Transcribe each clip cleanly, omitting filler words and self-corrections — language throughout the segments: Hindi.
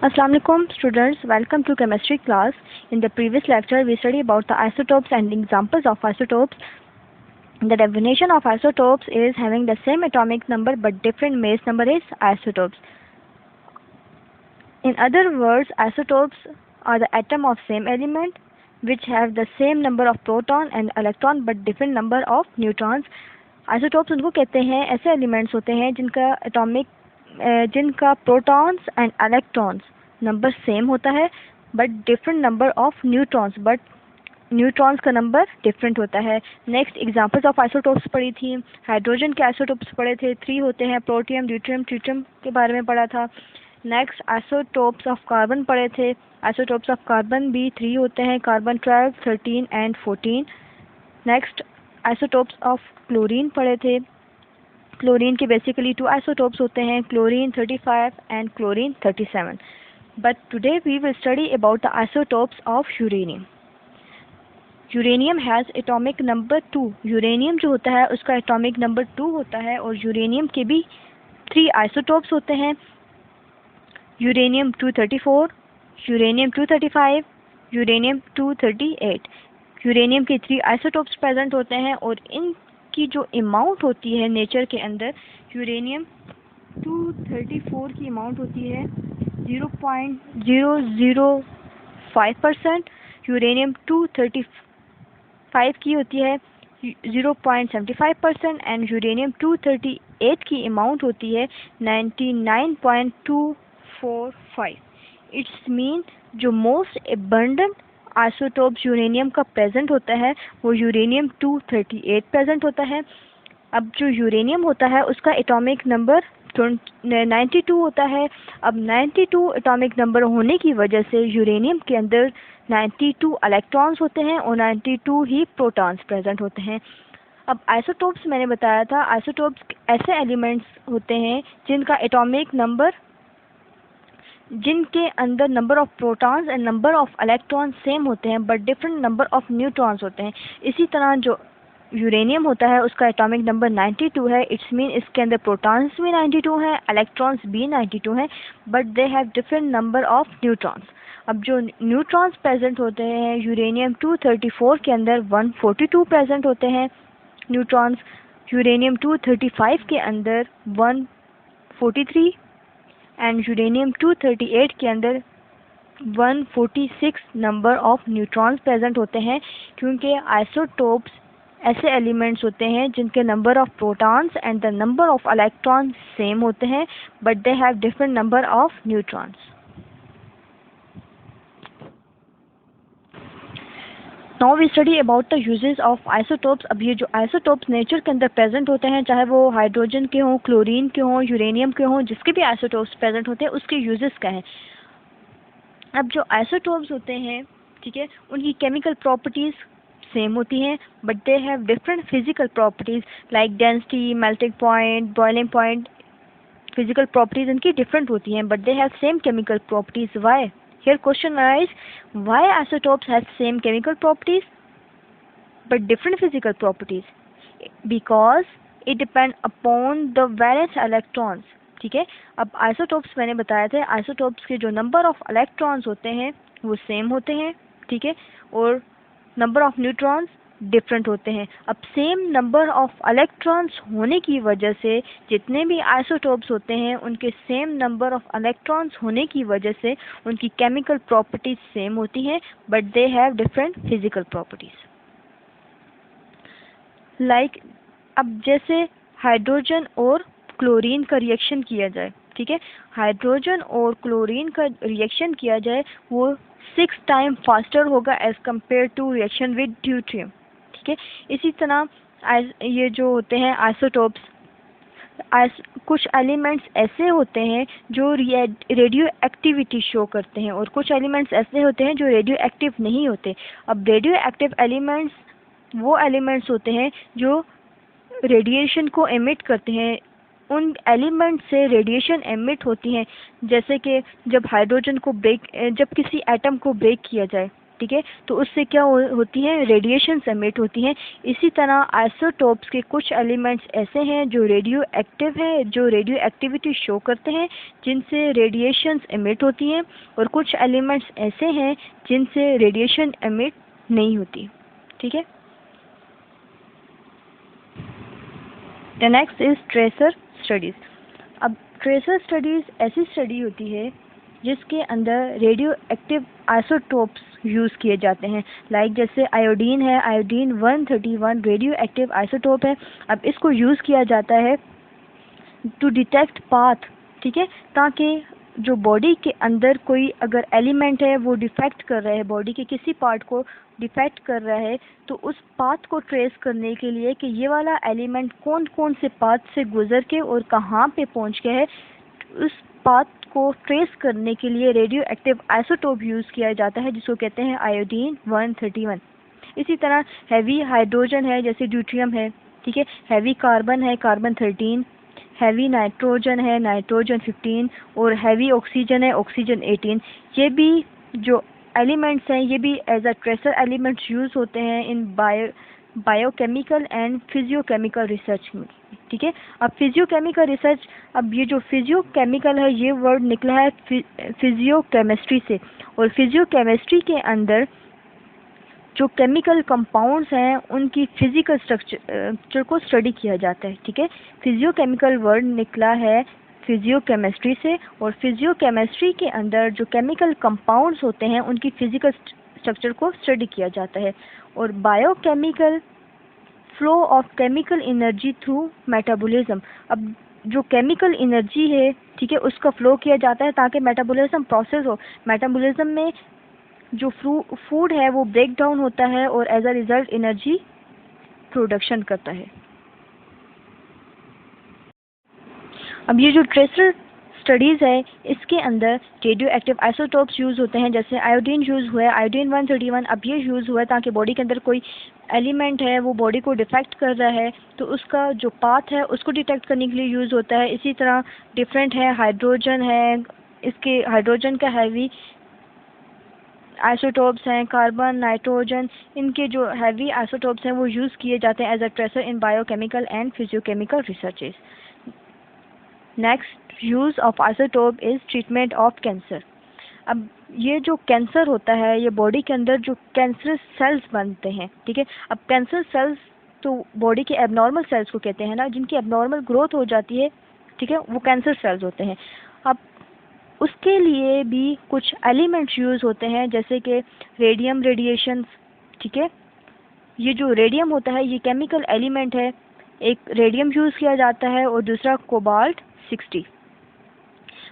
Assalamu alaikum students, welcome to chemistry class. In the previous lecture we studied about the isotopes and examples of isotopes. The definition of isotopes is having the same atomic number but different mass number is isotopes. In other words, isotopes are the atom of same element which have the same number of proton and electron but different number of neutrons. Isotopes उनको कहते हैं ऐसे एलिमेंट्स होते हैं जिनका protons and electrons number same होता है but different number of neutrons, but neutrons का नंबर डिफरेंट होता है. नेक्स्ट एग्जांपल्स ऑफ आइसोटोप्स पढ़ी थी. हाइड्रोजन के आइसोटोप्स पढ़े थे, 3 होते हैं, प्रोटियम, ड्यूटेरियम, ट्रिटियम के बारे में पढ़ा था. नेक्स्ट आइसोटोप्स ऑफ कार्बन पढ़े थे. आइसोटोप्स ऑफ कार्बन भी 3 होते हैं, carbon 12, 13 and 14. Next isotopes of chlorine पढ़े थे. क्लोरीन के बेसिकली 2 आइसोटोप्स होते हैं, chlorine 35 and chlorine 37. But today we will study about the isotopes of uranium. Uranium has atomic number 2. Uranium जो होता है उसका एटॉमिक नंबर 2 होता है और यूरेनियम के भी 3 आइसोटोप्स होते हैं. Uranium 234, uranium 235, uranium 238. यूरेनियम के 3 आइसोटोप्स प्रेजेंट होते हैं और इनकी जो अमाउंट होती है नेचर के अंदर, यूरेनियम 234 की अमाउंट होती है 0.005%, यूरेनियम 235 की होती है 0.75% एंड यूरेनियम 238 की अमाउंट होती है 99.245. इट्स मीन जो मोस्ट एबंडेंट आइसोटोप्स यूरेनियम का प्रेजेंट होता है वो यूरेनियम 238 प्रेजेंट होता है. अब जो यूरेनियम होता है उसका एटॉमिक नंबर 92 होता है. अब 92 एटॉमिक नंबर होने की वजह से यूरेनियम के अंदर 92 इलेक्ट्रॉन्स होते हैं और 92 ही प्रोटॉन्स प्रेजेंट होते हैं. अब आइसोटोप्स मैंने बताया था, आइसोटोप्स ऐसे एलिमेंट्स होते हैं जिनके अंदर number of protons and number of electrons same होते हैं but different number of neutrons होते हैं. इसी तरह जो यूरेनियम होता है उसका एटॉमिक नंबर 92 है. इट्स मीन इसके अंदर प्रोटॉन्स भी 92 हैं, इलेक्ट्रॉन्स भी 92 हैं, but they have different number of neutrons. अब जो न्यूट्रॉन्स प्रेजेंट होते हैं यूरेनियम 234 के अंदर 142 प्रेजेंट होते हैं न्यूट्रॉन्स. यूरेनियम 235 के अंदर 143 एंड यूरेनियम 238 के अंदर 146 नंबर ऑफ न्यूट्रॉन्स प्रेजेंट होते हैं, क्योंकि आइसोटोप्स ऐसे एलिमेंट्स होते हैं जिनके number of protons and the number of electrons same होते हैं but they have different number of neutrons. Now we study about the uses of isotopes. अब ये जो आइसोटोप्स नेचर के अंदर प्रेजेंट होते हैं, चाहे वो हाइड्रोजन के हों, क्लोरीन के हों, यूरेनियम के हों, जिसके भी आइसोटोप्स प्रेजेंट होते हैं उसके यूजेस क्या हैं. अब जो आइसोटोप्स होते हैं, ठीक है, उनकी केमिकल प्रॉपर्टीज़ सेम होती हैं but they have different physical properties like density, melting point, boiling point. Physical properties इनकी डिफरेंट होती हैं but they have same chemical properties. Why? Here question arises, why isotopes have same chemical properties but different physical properties? Because it depend upon the valence electrons. ठीक है. अब isotopes मैंने बताया था, isotopes के जो number of electrons होते हैं वो same होते हैं, ठीक है, और number of neutrons डिफरेंट होते हैं. अब सेम नंबर ऑफ इलेक्ट्रॉन्स होने की वजह से जितने भी आइसोटोप्स होते हैं उनके सेम नंबर ऑफ इलेक्ट्रॉन्स होने की वजह से उनकी केमिकल प्रॉपर्टीज सेम होती हैं but they have different physical properties. Like अब जैसे हाइड्रोजन और क्लोरीन का रिएक्शन किया जाए, ठीक है, हाइड्रोजन और क्लोरीन का रिएक्शन किया जाए वो 6 टाइम फास्टर होगा as compare to reaction with deuterium. ठीक है. इसी तरह ये जो होते हैं आइसोटोप्स, कुछ एलिमेंट्स ऐसे होते हैं जो रेडियो एक्टिविटी शो करते हैं और कुछ एलिमेंट्स ऐसे होते हैं जो रेडियो एक्टिव नहीं होते. अब रेडियो एक्टिव एलिमेंट्स वो एलिमेंट्स होते हैं जो रेडिएशन को एमिट करते हैं. उन एलिमेंट से रेडिएशन एमिट होती हैं, जैसे कि जब किसी एटम को ब्रेक किया जाए, ठीक है, तो उससे क्या होती है, रेडिएशंस एमिट होती हैं। इसी तरह आइसोटोप्स के कुछ एलिमेंट्स ऐसे हैं जो रेडियो एक्टिव है, जो रेडियो एक्टिविटी शो करते हैं, जिनसे रेडिएशंस एमिट होती हैं, और कुछ एलिमेंट्स ऐसे हैं जिनसे रेडिएशन एमिट नहीं होती। ठीक है, the next is tracer studies. अब ट्रेसर स्टडीज़ ऐसी स्टडी होती है जिसके अंदर रेडियो एक्टिव आइसोटोप्स यूज़ किए जाते हैं। लाइक जैसे आयोडीन है, आयोडीन 131 रेडियो एक्टिव आइसोटोप है। अब इसको यूज़ किया जाता है टू डिटेक्ट पाथ, ठीक है, ताकि जो बॉडी के अंदर कोई अगर एलिमेंट है वो डिफेक्ट कर रहा है, बॉडी के किसी पार्ट को डिफेक्ट कर रहा है, तो उस पाथ को ट्रेस करने के लिए कि ये वाला एलिमेंट कौन कौन से पाथ से गुजर के और कहाँ पे पहुँच गया है, उस पाथ को ट्रेस करने के लिए रेडियो एक्टिव आइसोटोप यूज़ किया जाता है, जिसको कहते हैं आयोडीन 131। इसी तरह हैवी हाइड्रोजन है, जैसे ड्यूट्रियम है, ठीक है, हैवी कार्बन है, कार्बन 13, हैवी नाइट्रोजन है, नाइट्रोजन 15, और हैवी ऑक्सीजन है, ऑक्सीजन 18। ये भी जो एलिमेंट्स हैं ये भी as a tracer elements use होते हैं in biochemical and physiochemical research में। ठीक है, अब फिजियोकेमिकल रिसर्च, अब ये जो फिजियोकेमिकल है ये वर्ड निकला है फिजियोकेमिस्ट्री से, और फिजियोकेमिस्ट्री के अंदर जो केमिकल कंपाउंड्स हैं उनकी फिजिकल स्ट्रक्चर को स्टडी किया जाता है। ठीक है, फिजियोकेमिकल वर्ड निकला है फिजियोकेमिस्ट्री से, और फिजियोकेमिस्ट्री के अंदर जो केमिकल कंपाउंड्स होते हैं उनकी फिजिकल स्ट्रक्चर को स्टडी किया जाता है। और biochemical flow of chemical energy through metabolism, अब जो केमिकल एनर्जी है, ठीक है, उसका फ्लो किया जाता है ताकि मेटाबॉलिज्म प्रोसेस हो। मेटाबॉलिज्म में जो फूड है वो ब्रेक डाउन होता है और as a result energy production करता है। अब ये जो ट्रेसर स्टडीज़ है इसके अंदर रेडियो एक्टिव आइसोटोप्स यूज़ होते हैं, जैसे आयोडीन यूज़ हुआ है, आयोडीन 131। अब ये यूज़ हुआ है ताकि बॉडी के अंदर कोई एलिमेंट है वो बॉडी को डिफेक्ट कर रहा है तो उसका जो पाथ है उसको डिटेक्ट करने के लिए यूज़ होता है। इसी तरह डिफरेंट है, हाइड्रोजन है, इसके हाइड्रोजन का हैवी आइसोटोप्स हैं, कार्बन, नाइट्रोजन, इनके जो हैवी आइसोटोप्स हैं वो यूज़ किए जाते हैं as a tracer in biochemical and physiochemical researches. Next use of isotope is treatment of cancer. अब ये जो कैंसर होता है ये बॉडी के अंदर जो कैंसरस सेल्स बनते हैं, ठीक है, अब कैंसर सेल्स तो बॉडी के एबनॉर्मल सेल्स को कहते हैं ना, जिनकी एबनॉर्मल ग्रोथ हो जाती है, ठीक है, वो कैंसर सेल्स होते हैं। अब उसके लिए भी कुछ एलिमेंट्स यूज़ होते हैं जैसे कि रेडियम रेडिएशंस, ठीक है, ये जो रेडियम होता है ये केमिकल एलिमेंट है, एक रेडियम यूज़ किया जाता है और दूसरा cobalt 60।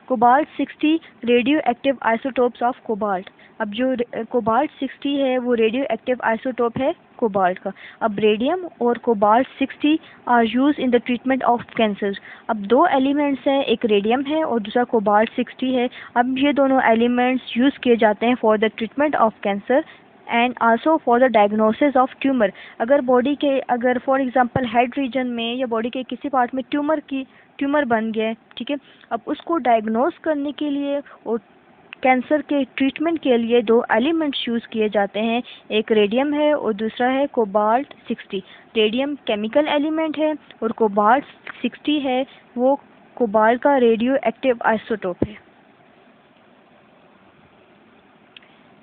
Cobalt 60 radio active isotopes of cobalt. अब जो कोबाल्ट 60 है वो रेडियो एक्टिव आइसोटोप है कोबाल्ट का। अब रेडियम और cobalt 60 are use in the treatment of cancer. अब दो एलिमेंट्स हैं, एक रेडियम है और दूसरा कोबाल्ट 60 है। अब ये दोनों एलिमेंट्स यूज़ किए जाते हैं for the treatment of cancer and also for the diagnosis of tumour. अगर बॉडी के, अगर फॉर एग्जांपल हेड रीजन में या बॉडी के किसी पार्ट में ट्यूमर बन गया, ठीक है, अब उसको डायग्नोस करने के लिए और कैंसर के ट्रीटमेंट के लिए दो एलिमेंट्स यूज़ किए जाते हैं, एक रेडियम है और दूसरा है कोबाल्ट 60। रेडियम केमिकल एलिमेंट है और कोबाल्ट 60 है वो कोबाल्ट का रेडियो एक्टिव आइसोटोप है।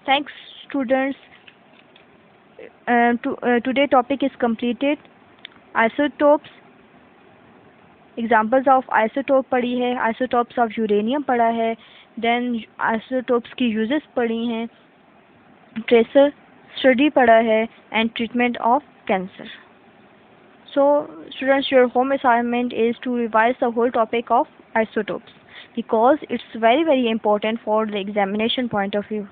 Thanks students, today topic is completed. Isotopes, examples of isotope पढ़ी है, आइसोटोप्स ऑफ यूरेनियम पढ़ा है, देन आइसोटोप्स की यूजेस पढ़ी हैं, ट्रेसर स्टडी पढ़ा है and treatment of cancer. So students, your home assignment is to revise the whole topic of isotopes because it's very important for the examination point of view.